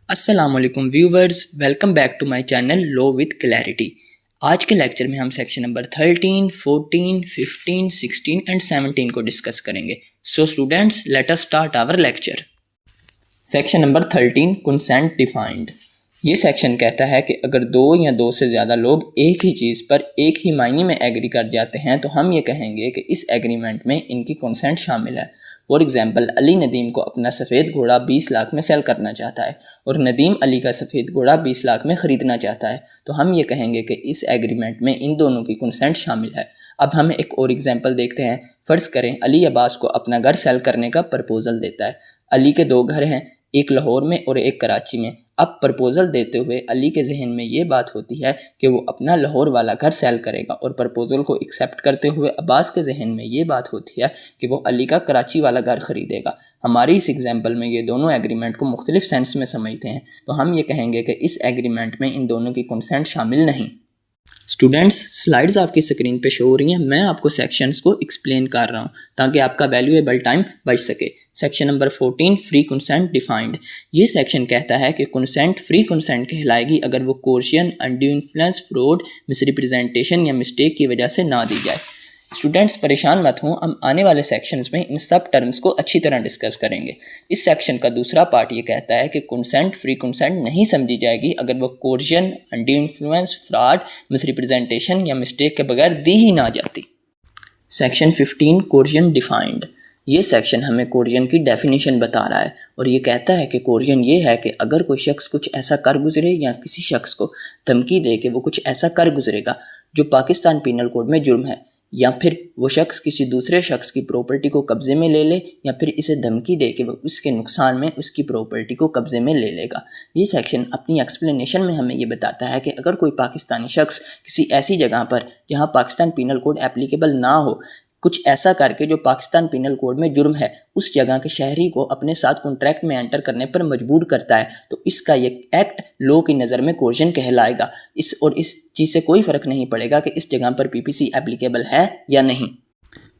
अस्सलामुअलैकुम viewers, welcome back to my channel law with clarity. आज के लेक्चर में हम सेक्शन नंबर 13, 14, 15, 16 एंड 17 को डिस्कस करेंगे। So students, let us start our lecture. Section number 13, consent defined. ये section कहता है कि अगर दो या दो से ज़्यादा लोग एक ही चीज़ पर एक ही मायने में एग्री कर जाते हैं तो हम ये कहेंगे कि इस एग्रीमेंट में इनकी कंसेंट शामिल है। फॉर एग्जाम्पल, अली नदीम को अपना सफ़ेद घोड़ा 20 लाख में सेल करना चाहता है और नदीम अली का सफ़ेद घोड़ा 20 लाख में ख़रीदना चाहता है, तो हम ये कहेंगे कि इस एग्रीमेंट में इन दोनों की कंसेंट शामिल है। अब हम एक और एग्जाम्पल देखते हैं। फ़र्ज़ करें अली अब्बास को अपना घर सेल करने का प्रपोज़ल देता है। अली के दो घर हैं, एक लाहौर में और एक कराची में। अब प्रपोज़ल देते हुए अली के जहन में ये बात होती है कि वो अपना लाहौर वाला घर सेल करेगा और प्रपोज़ल को एक्सेप्ट करते हुए अब्बास के जहन में ये बात होती है कि वो अली का कराची वाला घर ख़रीदेगा। हमारी इस एग्जाम्पल में ये दोनों एग्रीमेंट को मुख्तलिफ सेंस में समझते हैं, तो हम ये कहेंगे कि इस एग्रीमेंट में इन दोनों की कंसेंट शामिल नहीं। स्टूडेंट्स, स्लाइड्स आपकी स्क्रीन पे शो हो रही हैं। मैं आपको सेक्शंस को एक्सप्लेन कर रहा हूँ ताकि आपका वैल्यूएबल टाइम बच सके। Section number 14, free consent defined. ये सेक्शन कहता है कि कंसेंट फ्री कंसेंट कहलाएगी अगर वो coercion, undue influence, fraud, misrepresentation या मिस्टेक की वजह से ना दी जाए। स्टूडेंट्स परेशान मत हों, हम आने वाले सेक्शंस में इन सब टर्म्स को अच्छी तरह डिस्कस करेंगे। इस सेक्शन का दूसरा पार्ट ये कहता है कि कंसेंट फ्री कंसेंट नहीं समझी जाएगी अगर वो coercion, undue influence, fraud, misrepresentation या मिस्टेक के बगैर दी ही ना जाती। Section 15, coercion defined. ये सेक्शन हमें कोर्शन की डेफिनेशन बता रहा है और ये कहता है कि कोर्शन ये है कि अगर कोई शख्स कुछ ऐसा कर गुजरे या किसी शख्स को धमकी दे कि वो कुछ ऐसा कर गुजरेगा जो पाकिस्तान पीनल कोड में जुर्म है, या फिर वो शख्स किसी दूसरे शख्स की प्रॉपर्टी को कब्ज़े में ले ले, या फिर इसे धमकी दे कि वो उसके नुकसान में उसकी प्रॉपर्टी को कब्ज़े में ले लेगा। ये सेक्शन अपनी एक्सप्लेनेशन में हमें ये बताता है कि अगर कोई पाकिस्तानी शख्स किसी ऐसी जगह पर जहाँ पाकिस्तान पीनल कोड एप्लीकेबल ना हो कुछ ऐसा करके जो पाकिस्तान पीनल कोड में जुर्म है, उस जगह के शहरी को अपने साथ कॉन्ट्रैक्ट में एंटर करने पर मजबूर करता है, तो इसका ये एक्ट लॉ की नज़र में कोर्शन कहलाएगा। इस चीज़ से कोई फ़र्क नहीं पड़ेगा कि इस जगह पर पीपीसी एप्लीकेबल है या नहीं।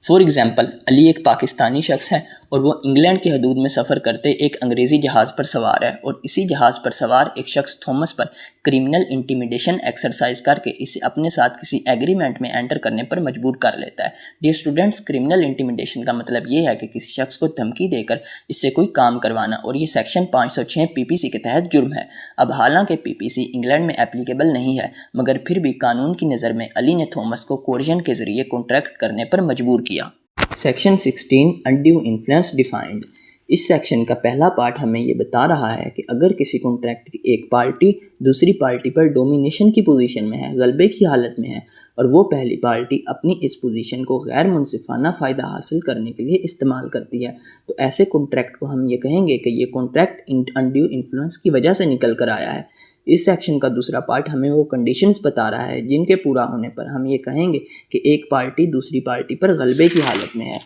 फॉर एग्जाम्पल, अली एक पाकिस्तानी शख्स है और वो इंग्लैंड की हदूद में सफ़र करते एक अंग्रेज़ी जहाज़ पर सवार है और इसी जहाज़ पर सवार एक शख्स थॉमस पर क्रिमिनल इंटिमिडेशन एक्सरसाइज करके इसे अपने साथ किसी एग्रीमेंट में एंटर करने पर मजबूर कर लेता है। डियर स्टूडेंट्स, क्रिमिनल इंटिमिडेशन का मतलब ये है कि किसी शख्स को धमकी देकर इससे कोई काम करवाना, और ये सेक्शन 506 पीपीसी के तहत जुर्म है। अब हालांकि पीपीसी इंग्लैंड में एप्लीकेबल नहीं है, मगर फिर भी कानून की नज़र में अली ने थॉमस को कोर्शन के ज़रिए कॉन्ट्रैक्ट करने पर मजबूर किया। Section 16, undue influence defined. इस सेक्शन का पहला पार्ट हमें ये बता रहा है कि अगर किसी कॉन्ट्रैक्ट की एक पार्टी दूसरी पार्टी पर डोमिनेशन की पोजीशन में है, गलबे की हालत में है, और वो पहली पार्टी अपनी इस पोजीशन को गैर मुनसिफाना फ़ायदा हासिल करने के लिए इस्तेमाल करती है, तो ऐसे कॉन्ट्रैक्ट को हम ये कहेंगे कि ये कॉन्ट्रैक्ट अनड्यू इन्फ्लुएंस की वजह से निकल कर आया है। इस सेक्शन का दूसरा पार्ट हमें वो कंडीशंस बता रहा है जिनके पूरा होने पर हम ये कहेंगे कि एक पार्टी दूसरी पार्टी पर गलबे की हालत में है।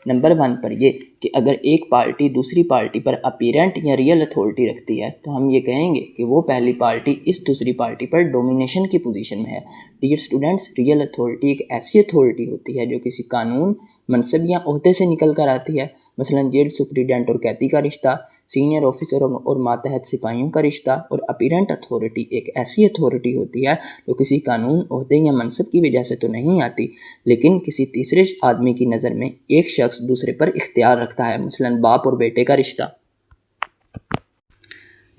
नंबर 1 पर ये कि अगर एक पार्टी दूसरी पार्टी पर अपीरेंट या रियल अथॉरिटी रखती है, तो हम ये कहेंगे कि वो पहली पार्टी इस दूसरी पार्टी पर डोमिनेशन की पोजीशन में है। डियर स्टूडेंट्स, रियल अथॉरिटी एक ऐसी अथॉरिटी होती है जो किसी कानून, मनसब या ओहदे से निकल कर आती है। मसलन जेल सुप्रीडेंट और कैदी का रिश्ता, सीनियर ऑफिसर और मातहत सिपाहियों का रिश्ता। और अपीरेंट अथॉरिटी एक ऐसी अथॉरिटी होती है जो किसी कानून, ओहदे या मनसब की वजह से तो नहीं आती, लेकिन किसी तीसरे आदमी की नज़र में एक शख्स दूसरे पर इख्तियार रखता है, मसलन बाप और बेटे का रिश्ता।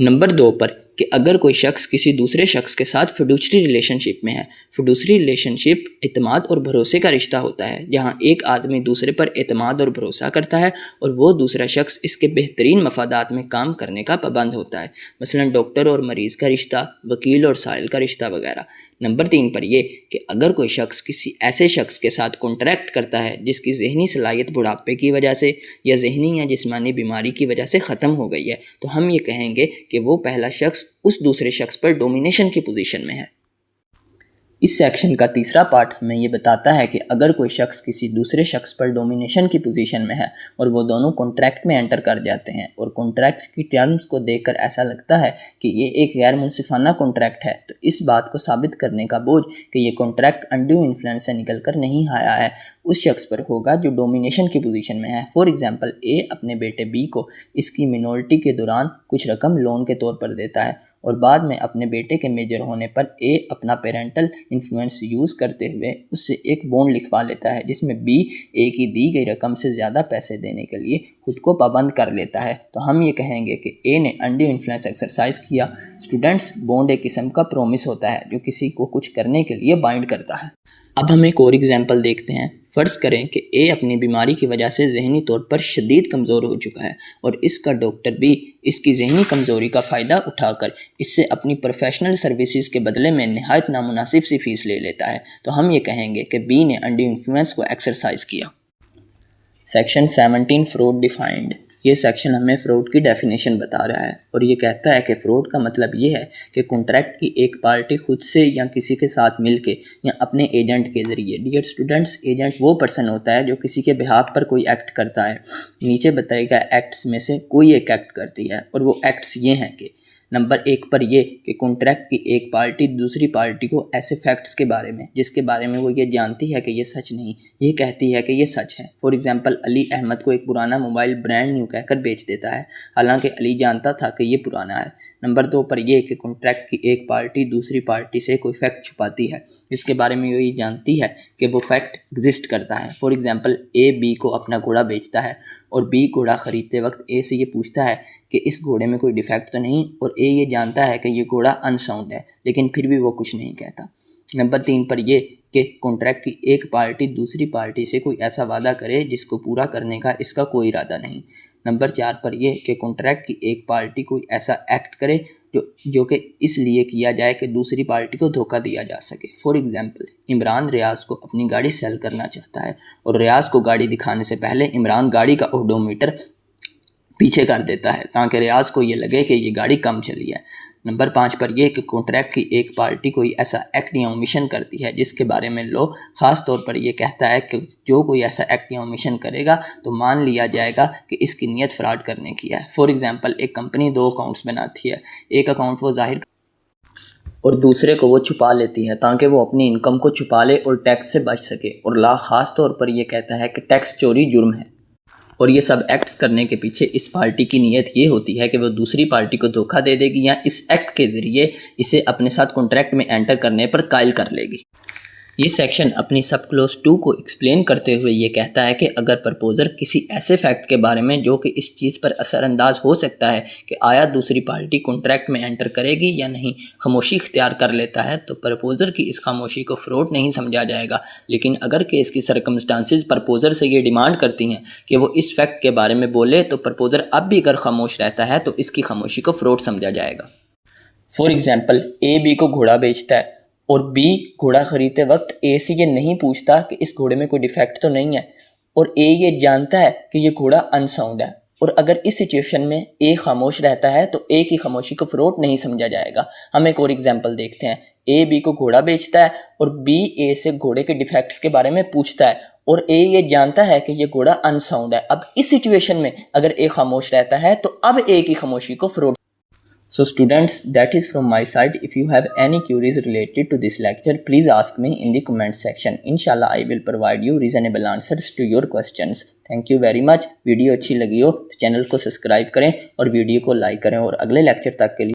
नंबर 2 पर कि अगर कोई शख्स किसी दूसरे शख्स के साथ फिडूशरी रिलेशनशिप में है। फिडूशरी रिलेशनशिप इत्मीनान और भरोसे का रिश्ता होता है, जहां एक आदमी दूसरे पर इत्मीनान और भरोसा करता है और वो दूसरा शख्स इसके बेहतरीन मफादात में काम करने का पाबंद होता है, मसलन डॉक्टर और मरीज़ का रिश्ता, वकील और साइल का रिश्ता वगैरह। नंबर 3 पर यह कि अगर कोई शख्स किसी ऐसे शख्स के साथ कॉन्ट्रैक्ट करता है जिसकी जहनी सलाहियत बुढ़ापे की वजह से या जहनी या जिस्मानी बीमारी की वजह से ख़त्म हो गई है, तो हम ये कहेंगे कि वो पहला शख्स उस दूसरे शख्स पर डोमिनेशन की पोजीशन में है। इस सेक्शन का तीसरा पार्ट हमें ये बताता है कि अगर कोई शख्स किसी दूसरे शख्स पर डोमिनेशन की पोजीशन में है और वो दोनों कॉन्ट्रैक्ट में एंटर कर जाते हैं और कॉन्ट्रैक्ट की टर्म्स को देखकर ऐसा लगता है कि ये एक गैर मुनसिफाना कॉन्ट्रैक्ट है, तो इस बात को साबित करने का बोझ कि ये कॉन्ट्रैक्ट अनड्यू इन्फ्लुएंस से निकल कर नहीं आया है उस शख्स पर होगा जो डोमिनेशन की पोजीशन में है। फॉर एग्जांपल, ए अपने बेटे बी को इसकी मिनोरिटी के दौरान कुछ रकम लोन के तौर पर देता है और बाद में अपने बेटे के मेजर होने पर ए अपना पेरेंटल इन्फ्लुएंस यूज़ करते हुए उससे एक बॉन्ड लिखवा लेता है जिसमें बी ए की दी गई रकम से ज़्यादा पैसे देने के लिए खुद को पाबंद कर लेता है। तो हम ये कहेंगे कि ए ने अनड्यू इन्फ्लुएंस एक्सरसाइज किया। स्टूडेंट्स, बॉन्ड एक किस्म का प्रोमिस होता है जो किसी को कुछ करने के लिए बाइंड करता है। अब हम एक और एग्जाम्पल देखते हैं। फ़र्ज़ करें कि ए अपनी बीमारी की वजह से ज़हनी तौर पर शदीद कमज़ोर हो चुका है और इसका डॉक्टर बी इसकी ज़हनी कमज़ोरी का फ़ायदा उठाकर इससे अपनी प्रोफेशनल सर्विसेज के बदले में नहायत नामुनासिब सी फ़ीस ले लेता है। तो हम ये कहेंगे कि बी ने अनड्यू इन्फ्लुएंस को एक्सरसाइज किया। Section 17 fraud defined. ये सेक्शन हमें फ्रॉड की डेफिनेशन बता रहा है और ये कहता है कि फ्रॉड का मतलब ये है कि कॉन्ट्रैक्ट की एक पार्टी खुद से या किसी के साथ मिलके या अपने एजेंट के ज़रिए। डियर स्टूडेंट्स, एजेंट वो पर्सन होता है जो किसी के बिहाफ पर कोई एक्ट करता है। नीचे बताएगा एक्ट्स में से कोई एक एक्ट करती है और वो एक्ट्स ये हैं कि नंबर 1 पर ये कि कॉन्ट्रैक्ट की एक पार्टी दूसरी पार्टी को ऐसे फैक्ट्स के बारे में जिसके बारे में वो ये जानती है कि ये सच नहीं, ये कहती है कि ये सच है। फॉर एग्जांपल, अली अहमद को एक पुराना मोबाइल ब्रांड न्यू कहकर बेच देता है, हालांकि अली जानता था कि ये पुराना है। नंबर 2 पर यह कि कॉन्ट्रैक्ट की एक पार्टी दूसरी पार्टी से कोई फैक्ट छुपाती है जिसके बारे में वो ये जानती है कि वो फैक्ट एग्जिस्ट करता है। फॉर एग्जांपल, ए बी को अपना घोड़ा बेचता है और बी घोड़ा ख़रीदते वक्त ए से ये पूछता है कि इस घोड़े में कोई डिफेक्ट तो नहीं, और ए ये जानता है कि ये घोड़ा अनसाउंड है लेकिन फिर भी वो कुछ नहीं कहता। नंबर 3 पर यह कि कॉन्ट्रैक्ट की एक पार्टी दूसरी पार्टी से कोई ऐसा वादा करे जिसको पूरा करने का इसका कोई इरादा नहीं। नंबर 4 पर यह कि कॉन्ट्रैक्ट की एक पार्टी कोई ऐसा एक्ट करे जो कि इसलिए किया जाए कि दूसरी पार्टी को धोखा दिया जा सके। फॉर एग्जांपल, इमरान रियाज को अपनी गाड़ी सेल करना चाहता है और रियाज को गाड़ी दिखाने से पहले इमरान गाड़ी का ओडोमीटर पीछे कर देता है ताकि रियाज को ये लगे कि ये गाड़ी कम चली है। नंबर 5 पर यह कि कॉन्ट्रैक्ट की एक पार्टी कोई ऐसा एक्ट या ओमिशन करती है जिसके बारे में लॉ ख़ास तौर पर यह कहता है कि जो कोई ऐसा एक्ट या ओमिशन करेगा तो मान लिया जाएगा कि इसकी नीयत फ्रॉड करने की है। फॉर एग्जांपल, एक कंपनी 2 अकाउंट्स बनाती है। एक अकाउंट वो जाहिर और दूसरे को वो छुपा लेती है ताकि वो अपनी इनकम को छुपा ले और टैक्स से बच सके, और लॉ ख़ास तौर पर यह कहता है कि टैक्स चोरी जुर्म है। और ये सब एक्ट्स करने के पीछे इस पार्टी की नीयत ये होती है कि वो दूसरी पार्टी को धोखा दे देगी या इस एक्ट के ज़रिए इसे अपने साथ कॉन्ट्रैक्ट में एंटर करने पर कायल कर लेगी। ये सेक्शन अपनी सब क्लोज 2 को एक्सप्लेन करते हुए ये कहता है कि अगर प्रपोज़र किसी ऐसे फैक्ट के बारे में जो कि इस चीज़ पर असरअंदाज हो सकता है कि आया दूसरी पार्टी कॉन्ट्रैक्ट में एंटर करेगी या नहीं, खामोशी इख्तियार कर लेता है तो प्रपोज़र की इस खामोशी को फ्रॉड नहीं समझा जाएगा। लेकिन अगर केस की सर्कमस्टांसिस प्रपोज़र से ये डिमांड करती हैं कि वो इस फैक्ट के बारे में बोले तो प्रपोज़र अब भी अगर खामोश रहता है तो इसकी खामोशी को फ्रॉड समझा जाएगा। फॉर एग्जाम्पल, ए बी को घोड़ा बेचता है और बी घोड़ा ख़रीदते वक्त ए से ये नहीं पूछता कि इस घोड़े में कोई डिफेक्ट तो नहीं है, और ए ये जानता है कि ये घोड़ा अनसाउंड है। और अगर इस सिचुएशन में ए खामोश रहता है तो ए की खामोशी को फ्रॉड नहीं समझा जाएगा। हम एक और एग्जांपल देखते हैं। ए बी को घोड़ा बेचता है और बी ए से घोड़े के डिफेक्ट्स के बारे में पूछता है और ए ये जानता है कि ये घोड़ा अनसाउंड है। अब इस सिचुएशन में अगर ए खामोश रहता है तो अब ए की खामोशी को fraud. So students, that is from my side. If you have any queries related to this lecture, please ask me in the comment section. Inshallah, I will provide you reasonable answers to your questions. Thank you very much. Video अच्छी लगी हो तो channel को subscribe करें और video को like करें, और अगले लेक्चर तक के लिए